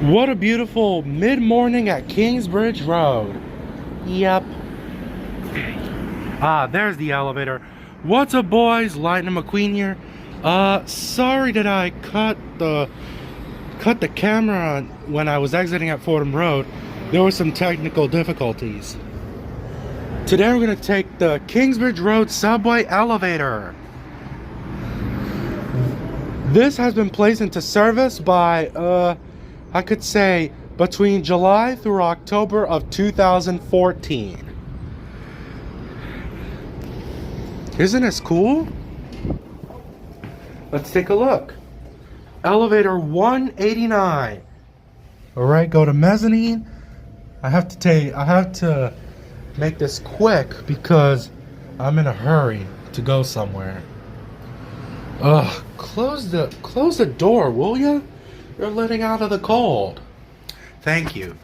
What a beautiful mid-morning at Kingsbridge Road. Yep. Ah, there's the elevator. What's up, boys? Lightning McQueen here. Sorry that I cut the camera when I was exiting at Fordham Road. There were some technical difficulties. Today we're gonna take the Kingsbridge Road subway elevator. This has been placed into service by, I could say, between July through October of 2014. Isn't this cool? Let's take a look. Elevator 189. All right, go to mezzanine. I have to make this quick because I'm in a hurry to go somewhere. Ugh, close the door, will ya? You're letting out of the cold. Thank you.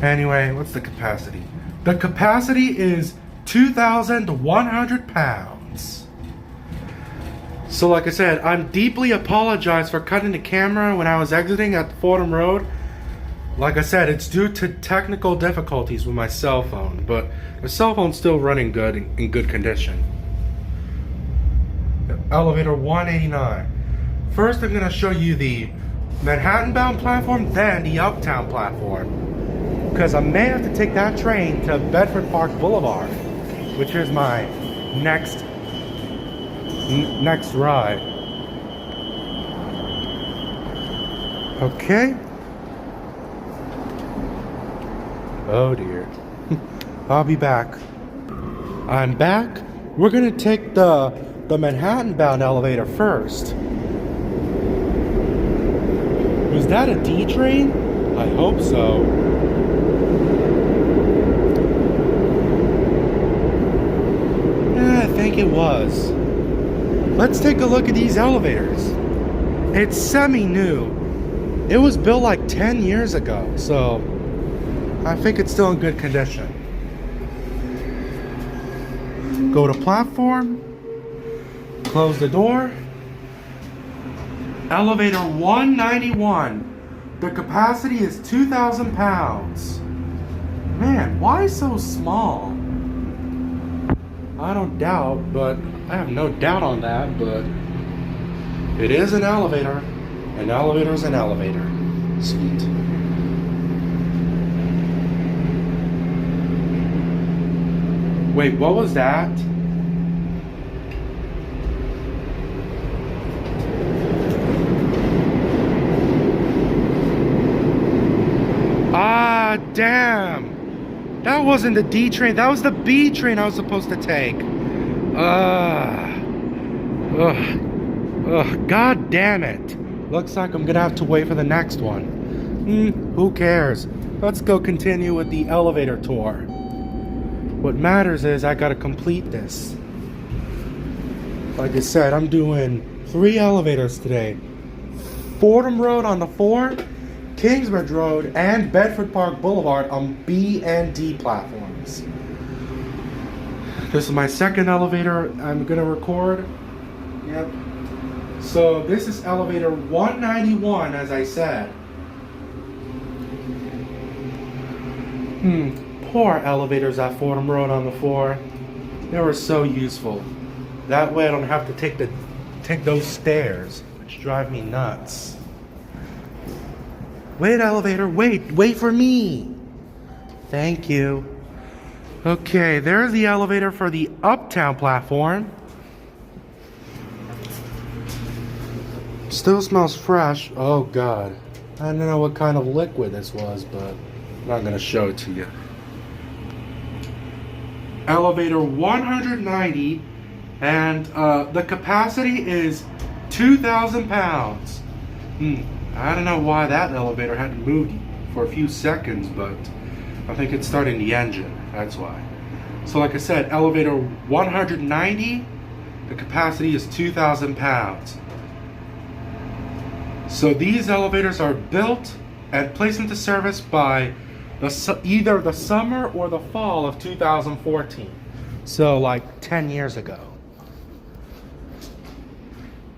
Anyway, what's the capacity? The capacity is 2,100 pounds. So like I said, I'm deeply apologize for cutting the camera when I was exiting at Fordham Road. Like I said, it's due to technical difficulties with my cell phone, but the cell phone's still running good, in good condition. Elevator 189. First, I'm going to show you the Manhattan-bound platform, then the Uptown platform. Because I may have to take that train to Bedford Park Boulevard, which is my next ride. Okay. Oh dear. I'll be back. I'm back. We're going to take the Manhattan-bound elevator first. Was that a D train? I hope so. Yeah, I think it was. Let's take a look at these elevators. It's semi-new. It was built like 10 years ago, so I think it's still in good condition. Go to platform. Close the door. Elevator 191. The capacity is 2,000 pounds. Man, why so small? I don't doubt, but I have no doubt on that, but it is an elevator. An elevator is an elevator. Sweet. Wait, what was that? Ah, damn. That wasn't the D train. That was the B train I was supposed to take. God damn it. Looks like I'm gonna have to wait for the next one. Who cares? Let's go continue with the elevator tour. What matters is I gotta complete this. Like I said, I'm doing 3 elevators today. Fordham Road on the 4, Kingsbridge Road, and Bedford Park Boulevard on B and D platforms. This is my second elevator I'm gonna record. Yep. So this is elevator 191, as I said. Poor elevators at Fordham Road on the 4. They were so useful. That way I don't have to take those stairs, which drive me nuts. Wait, elevator, wait for me. Thank you. Okay, there's the elevator for the Uptown platform. Still smells fresh. Oh God. I don't know what kind of liquid this was, but I'm not gonna show it to you. Elevator 190, and the capacity is 2,000 pounds. I don't know why that elevator hadn't moved for a few seconds, but I think it's starting the engine, that's why. So like I said, elevator 190, the capacity is 2,000 pounds. So these elevators are built and placed into service by either the summer or the fall of 2014. So like 10 years ago.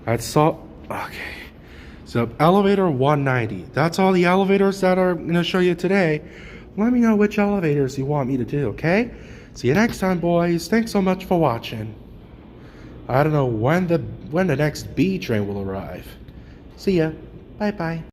Okay. So elevator 190. That's all the elevators that are going to show you today. Let me know which elevators you want me to do, okay? See you next time, boys. Thanks so much for watching. I don't know when the next B train will arrive. See ya. Bye-bye.